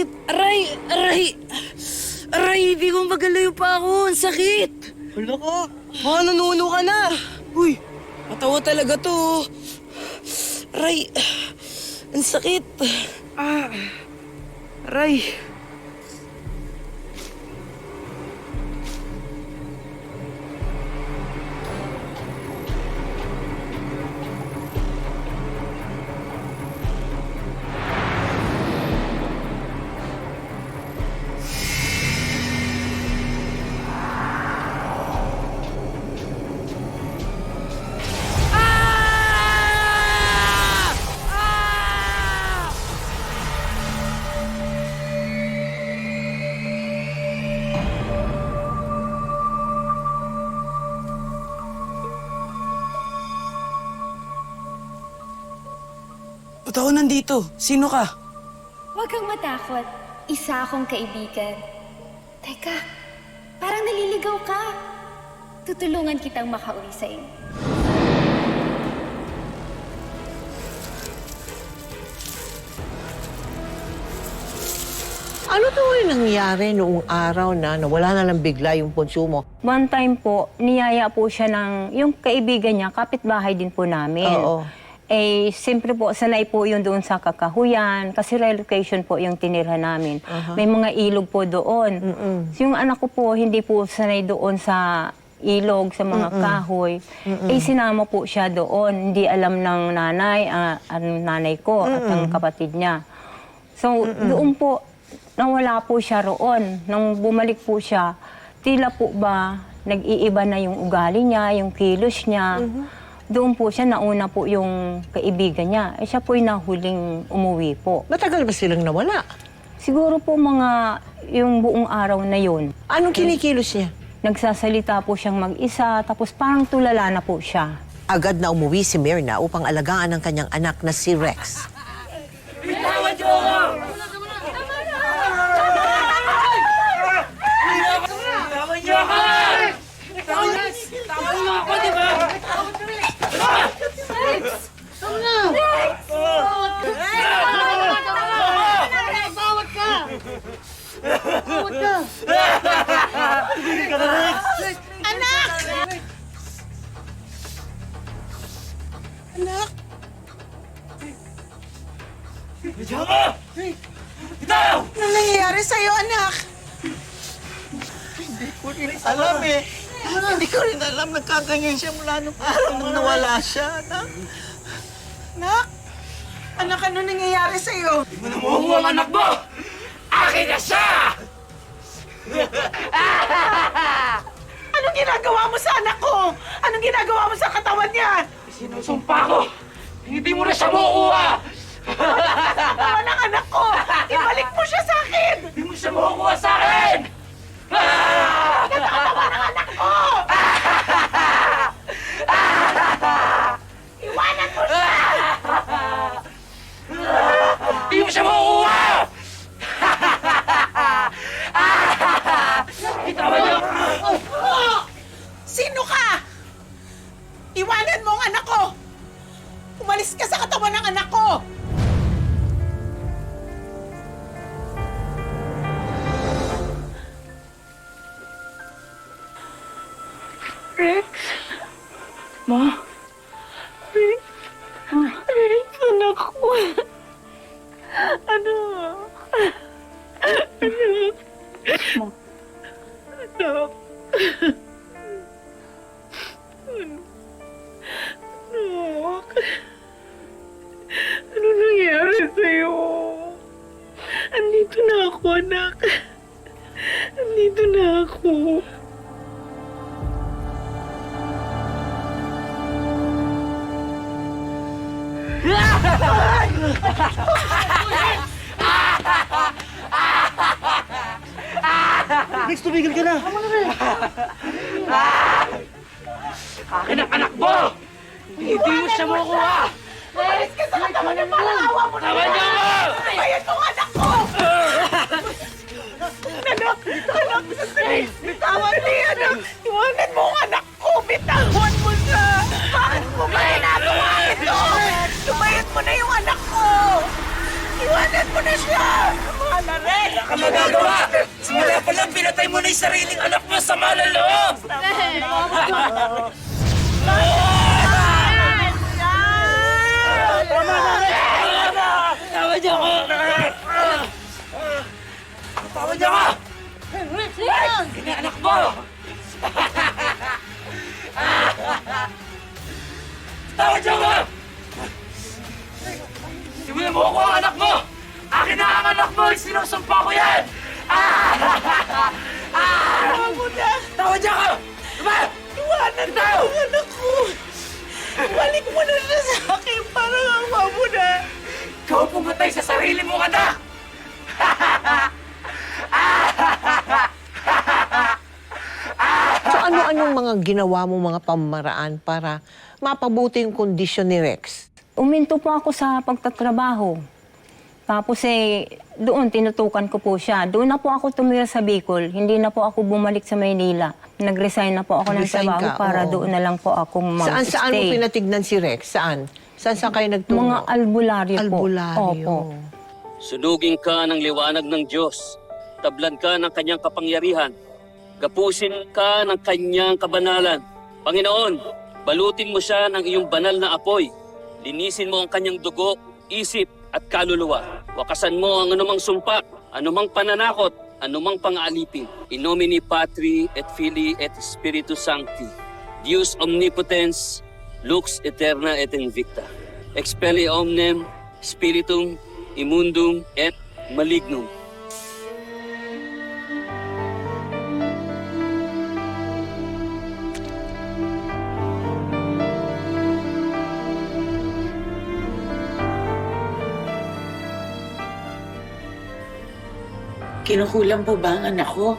sakit! Aray! Aray! Aray! Hindi ko magalayo pa ako. Ang sakit! Wala ka. Baka nanuno ka na. Uy! Matawa talaga to. Aray! Ang sakit! Aray! Ba't ako nandito? Sino ka? Huwag kang matakot. Isa akong kaibigan. Teka, parang naliligaw ka. Tutulungan kitang makauwi sa inyo. Ano daw yung nangyari noong araw na nawala na lang bigla yung punso mo? One time po, niyaya po siya ng, yung kaibigan niya, kapitbahay din po namin. Oo. Eh, siyempre po, sanay po yun doon sa Kakahuyan, kasi relocation po yung tinirhan namin. May mga ilog po doon. So, yung anak ko po, hindi po sanay doon sa ilog, sa mga kahoy. Eh, sinama po siya doon. Hindi alam ng nanay, nanay ko at ang kapatid niya. So, doon po, nawala po siya roon. Nang bumalik po siya, tila po ba, nag-iiba na yung ugali niya, yung kilos niya. Doon po siya, nauna po yung kaibigan niya. Eh, siya po yung nahuling umuwi po. Matagal ba silang nawala? Siguro po mga yung buong araw na yun. Anong kinikilos niya? Nagsasalita po siyang mag-isa, tapos parang tulala na po siya. Agad na umuwi si Myrna upang alagaan ang kanyang anak na si Rex. Anong nangyayari sa'yo, anak? Hindi ko rin alam eh. Hindi ko rin alam. Nagkaganyan siya mula nung araw nung nawala siya, anak. Anak? Anak, ano nangyayari sa'yo? Namuha ang anak mo! Akin na siya! Anong ginagawa mo sa anak ko? Anong ginagawa mo sa katawan niya? Sinusumpa ko! Hindi mo na siya makukuha! Katawan ng anak ko! Ibalik mo siya sa akin! Hindi mo siya makukuha sa akin! Katawan ng anak ko! Iwanan mo siya! Hindi mo siya makukuha! Bitawan niyo! Sino ka? Iwanan mo ang anak ko! Umalis ka sa katawan ng anak ko! Rex? Ma? Rex? Rex, anak ko. Ano? Anak. Ma? Anak. Anak. Ano nangyari sa'yo? Andito na ako, anak. Andito na ako. Rex, tumigil ka na. Akin ang anak mo! Hindi mo siya makukuha! Umalis ka sa katawan ng palakawa mo na! Tawan niyo ako! Bayan mo ang anak ko! Anak! Anak! Please! Bitawan mo yan, anak! Iwanan mo ang anak ko! Bitawan mo siya! Bakit mo ba ginagawa ito? Lumayan mo na yung anak ko! Iwanan mo na siya! Mahal na rin! ka magagawa! Simula pa lang, pinatay mo na yung sariling anak mo sa malaloob! Tawad niyo ako! Tawad niyo ako! Ini anak mo! Tawad niyo ako! Simulan mo ako ang anak mo! Akin na ang anak mo! Sinusumpa ko yan! Tawad niyo ako! Diba? Iwanan mo ang anak ko! Balik mo na siya sa akin para awa mo na! Ikaw pumatay sa sarili mong anak! So ano-anong mga ginawa mo mga pamaraan para mapabuti yung kondisyon ni Rex? Uminto po ako sa pagtatrabaho. Tapos doon tinutukan ko po siya. Doon na po ako tumira sa Bicol. Hindi na po ako bumalik sa Maynila. Nag-resign na po ako ng Resign trabaho ka, para oo. doon na lang po akong mag-stay. Saan mo pinatignan si Rex? Saan? Saan kayo nagtungo? Mga albularyo po. Albularyo. Opo. Sunugin ka ng liwanag ng Diyos. Tablan ka ng kanyang kapangyarihan. Gapusin ka ng kanyang kabanalan. Panginoon, balutin mo siya ng iyong banal na apoy. Linisin mo ang kanyang dugo, isip at kaluluwa. Wakasan mo ang anumang sumpa, anumang pananakot, anumang pang-aalipin. In nomine Patri et Filii et Spiritus Sancti. Deus omnipotens, lux eterna et invicta. Expelli omnem spiritum immundum et malignum. Kinukulang po ba ang anak ko?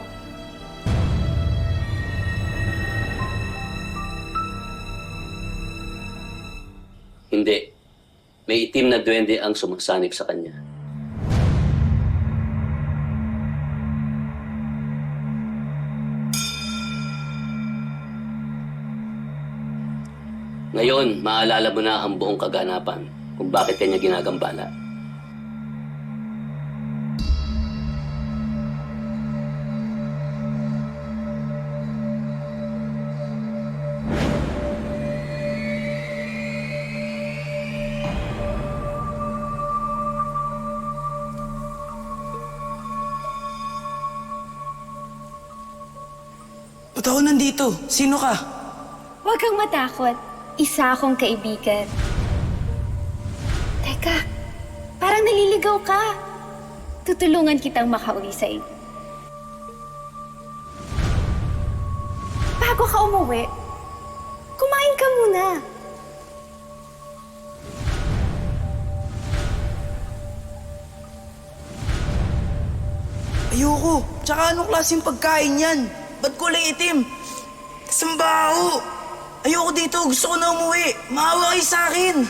Hindi. May itim na duwende ang sumasanib sa kanya. Ngayon, maalala mo na ang buong kaganapan kung bakit kanya ginagambala. Ba't ako nandito? Sino ka? Huwag kang matakot. Isa akong kaibigan. Teka, parang naliligaw ka. Tutulungan kitang makauwi sa iyo. Bago ka umuwi, kumain ka muna. Ayoko. Tsaka anong klaseng pagkain yan? Ba't kulay itim? Sambaho! Ayoko dito. Gusto ko na umuwi. Maawa kayo sa akin.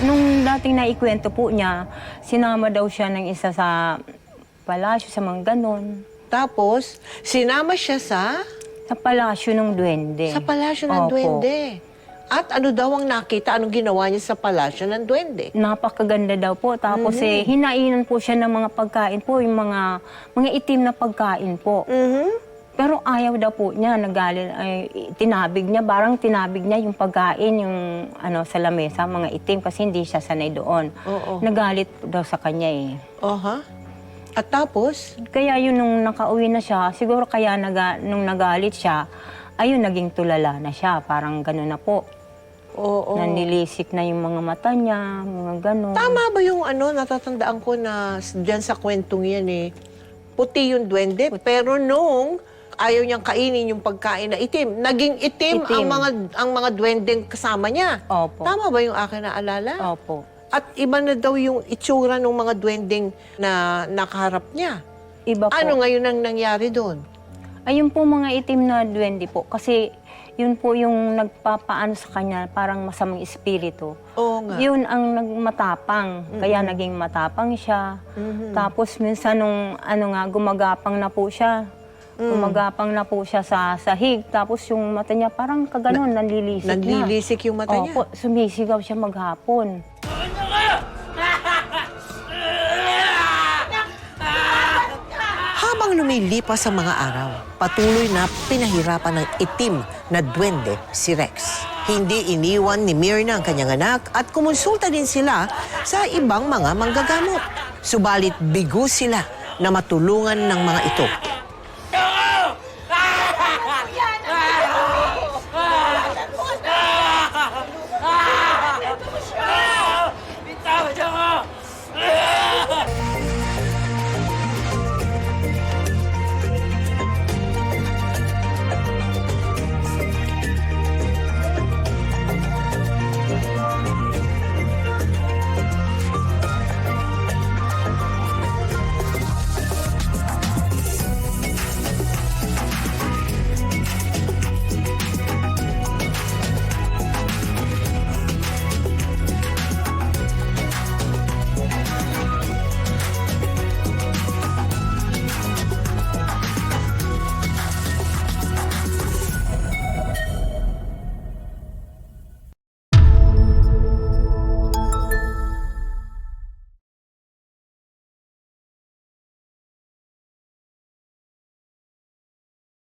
Nung dating naikwento po niya, sinama daw siya ng isa sa palasyo, sa mga ganon. Tapos, sinama siya sa Palasyo ng Duwende. palasyo ng Opo. Duwende. At ano daw ang nakita? Anong ginawa niya sa palasyo ng Duwende? Napakaganda daw po. Tapos hinainan po siya ng mga pagkain po, yung mga itim na pagkain po. Pero ayaw daw po niya, nagalit, tinabig niya, parang tinabig niya yung pagkain, yung sa lamesa, mga itim, kasi hindi siya sanay doon. Oo. Nagalit daw sa kanya eh. Aha. At tapos? Kaya yun, nung nakauwi na siya, siguro kaya nung nagalit siya, ayun, naging tulala na siya, parang gano'n na po. Oo. Nanlilisik na yung mga mata niya, mga gano'n. Tama ba yung natatandaan ko na dyan sa kwentong yan puti yung duwende, pero nung ayaw niyang kainin yung pagkain na itim, naging itim. ang mga duwendeng kasama niya. Opo. Tama ba yung akin naalala? Opo. At iba na daw yung itsura ng mga duwending na nakaharap niya. Iba po. Ano ngayon ang nangyari doon? Ayun po mga itim na duwende po. Kasi yun po yung nagpapaano sa kanya, parang masamang espiritu. Oo nga. Yun ang nagmatapang. Kaya naging matapang siya. Tapos minsan nung gumagapang na po siya. Gumagapang na po siya sa sahig. Tapos yung mata niya parang kaganon, nanlilisik na. Nanlilisik yung mata niya? Opo, sumisigaw siya maghapon. Habang lumilipas ang mga araw, patuloy na pinahirapan ng itim na duwende si Rex. Hindi iniwan ni Myrna ang kanyang anak at kumonsulta din sila sa ibang mga manggagamot. Subalit bigo sila na matulungan ng mga ito